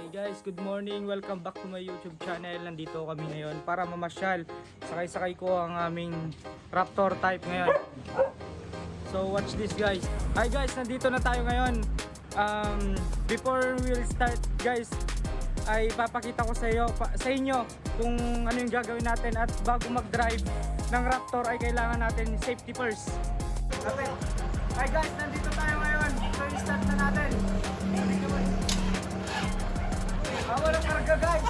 Hi guys, good morning. Welcome back to my YouTube channel. Nandito kami ngayon para mamasyal. Sakay-sakay ko ang aming Raptor type ngayon. So watch this guys. Hi guys, nandito na tayo ngayon. Before we'll start guys, ay papakita ko sa inyo kung ano yung gagawin natin. At bago mag-drive ng Raptor ay kailangan natin safety first. Okay. Hi guys, nandito tayo ngayon. So start na natin. Walang karga guys.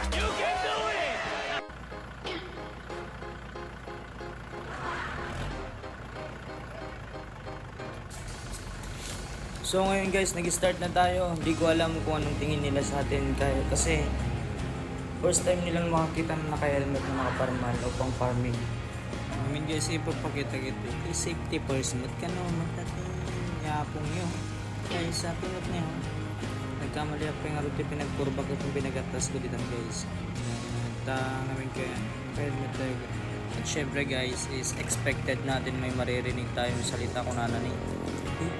You can do it. So ngayon guys, nag-start na tayo. Hindi ko alam kung anong tingin nila sa atin kasi first time nilang makakita na naka-helmet na nakaparmal o pang farming. I mean guys, ipapakita kita. Safety first. Mat ka no, matatin. Yapong yun. Guys, sa pinot niya. Nagkamali ako yung aruti pinagkurba ko kung pinagatas ko dito guys. At namin kaya helmet tayo. At syempre guys, is expected natin may maririnig tayong salita kung nanani.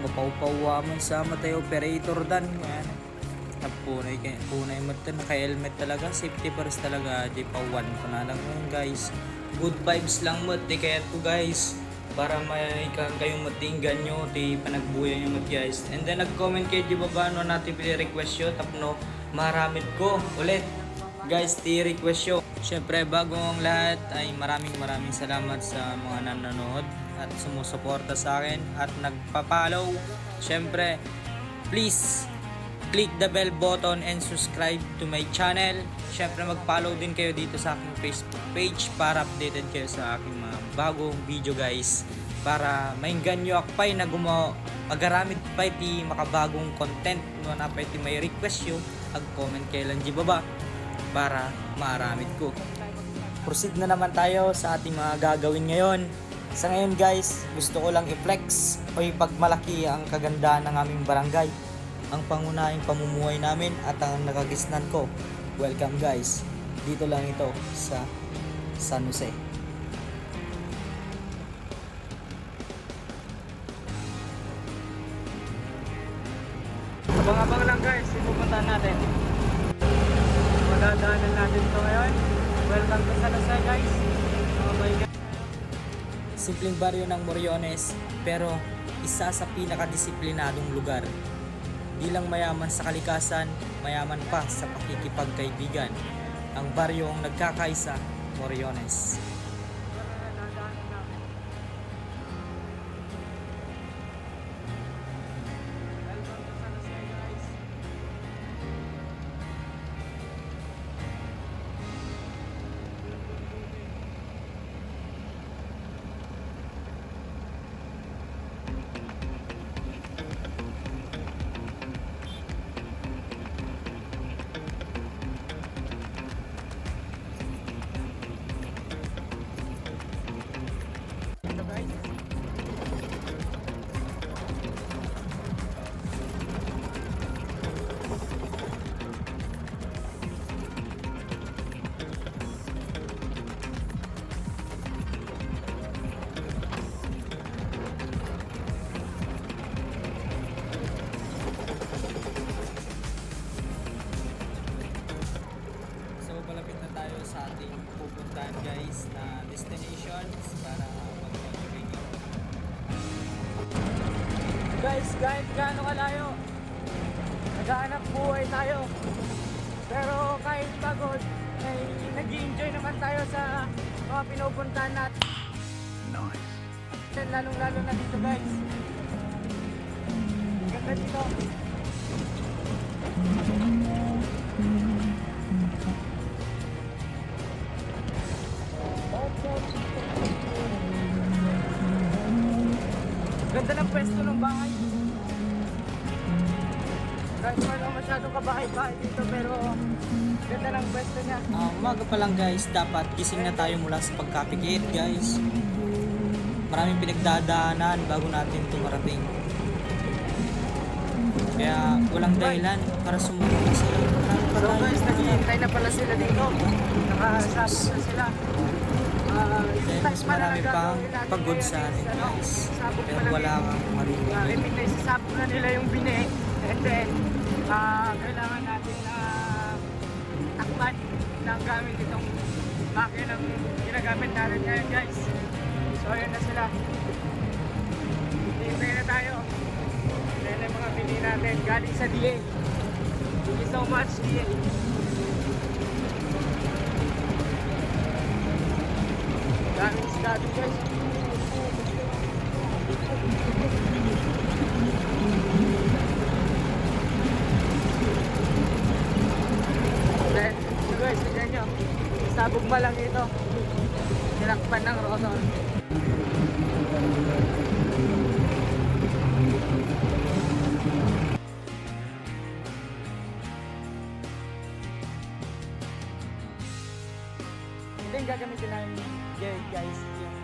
Mapaupawa man sa matay operator dan. Punay mata, naka-helmet talaga. Safety first talaga. Di pa one ko na lang yun guys. Good vibes lang mo, di kaya to guys. Para may kayong matinggan nyo, di panagbuya nyo mat guys. And then nag-comment kayo di ba ba no natin pili-request yun. Tapno, maramit ko ulit. Guys, ti-request yun. Syempre, bago ang lahat ay maraming salamat sa mga nanonood at sumusuporta sa akin at nagpa-follow. Syempre, please click the bell button and subscribe to my channel. Syempre mag-follow din kayo dito sa aking Facebook page para updated kayo sa aking mga bagong video guys. Para mainggan nyo akpay na agaramit pa iti makabagong content. No na pa iti may request nyo, ag-comment kayo lang di baba para maaramit ko. Proceed na naman tayo sa ating mga gagawin ngayon. Sa ngayon guys, gusto ko lang i-flex o ipagmalaki ang kagandahan ng aming barangay, ang pangunahing pamumuhay namin at ang nakagisnan ko. Welcome guys, dito lang ito sa San Jose. Abang-abang lang guys, ipupuntahan natin. Magdadaanan natin ito ngayon. Welcome to San Jose guys. Oh my God. Simpleng baryo ng Moriones, pero isa sa pinakadisiplinadong lugar. Di lang mayaman sa kalikasan, mayaman pa sa pakikipagkaibigan. Ang baryong nagkakaisa, Moriones. Sa ating pupuntahan guys na destinations para mag-enjoy nyo. Guys, kahit gaano kalayo, naghahanap buhay tayo. Pero kahit pagod, ay nag-i-enjoy naman tayo sa mga pinupuntahan natin. Nice. Lalong-lalo na dito guys. Ganda dito. Ganda ng pwesto ng bahay. Kahit wala masyadong kabahay-bahay dito pero ganda ng pwesto niya. Umaga pa lang guys, dapat gising na tayo mula sa pagkapikit guys. Maraming pinagdadaanan bago natin tumarating. Kaya walang dahilan para sumuko na sila. So guys, naghihintay na pala sila dito. Nakasabot na sila. Hintay mas marami pang pagod sa atin guys. Pero wala kang marunong. I mean, naisasabog na nila yung bine. And then, kailangan natin na takpan ng gamit itong makinang ginagamit natin ngayon guys. So ayun na sila. Hintay na tayo. Yan ang mga bili natin galing sa DA. Thank you so much DA. Daming sinabi guys. Then, so guys, tignan nyo. Sabog pa lang ito. Tinakpan ng rotor. Ito yung gagamitin namin guys, yung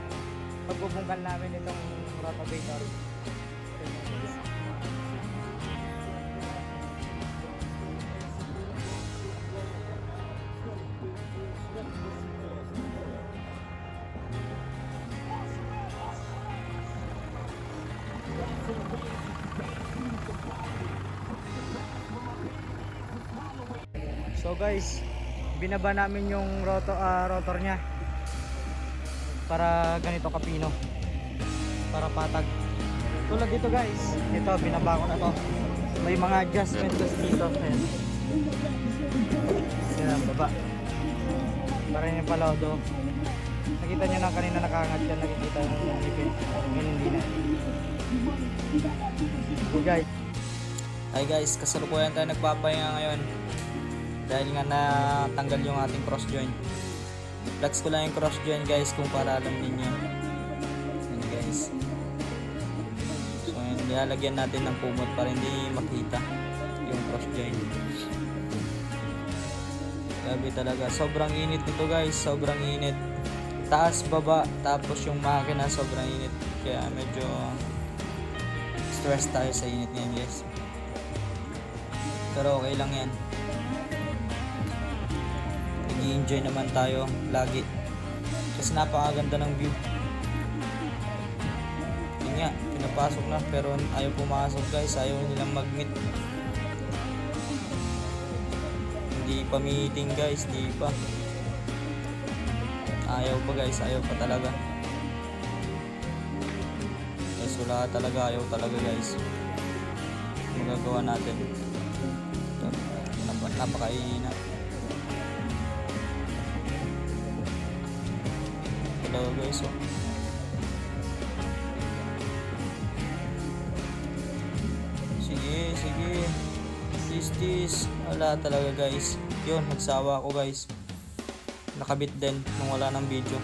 pagbubungkal namin itong rotavator. So guys, binaba namin yung rotor niya para ganito kapino, para patag. Tulad dito guys, ito binaba ko na to. May mga adjustment dito. Ayan. Yan, baba. Para yung palado. Nakita nyo na kanina nakaangat yan, nakikita yung ipin. Ngayon hindi na. Okay guys. Hi guys, kasalukuyan tayo nagpapahinga ngayon. Dahil nga natanggal yung ating cross joint. Flex ko lang yung cross joint guys kung para alam ninyo. Yan guys. So yun, nilalagyan natin ng kumot para hindi makita yung cross joint. Grabe talaga. Sobrang init nito guys. Sobrang init. Taas, baba. Tapos yung makina sobrang init. Kaya medyo stress tayo sa init ngayon guys. Pero okay lang yan. Nag-i-enjoy naman tayo lagi kasi napakaganda ng view. Yun nga, pinapasok na pero ayaw pumasok guys, ayaw nilang mag-meet. Hindi pa meeting guys, hindi pa. Ayaw pa guys, ayaw pa talaga guys, wala talaga, ayaw talaga guys. Magagawa natin, napakainit. Talaga guys, oh. Sige tis wala talaga guys. Yun, nagsawa ako guys, nakabit din nung wala ng video.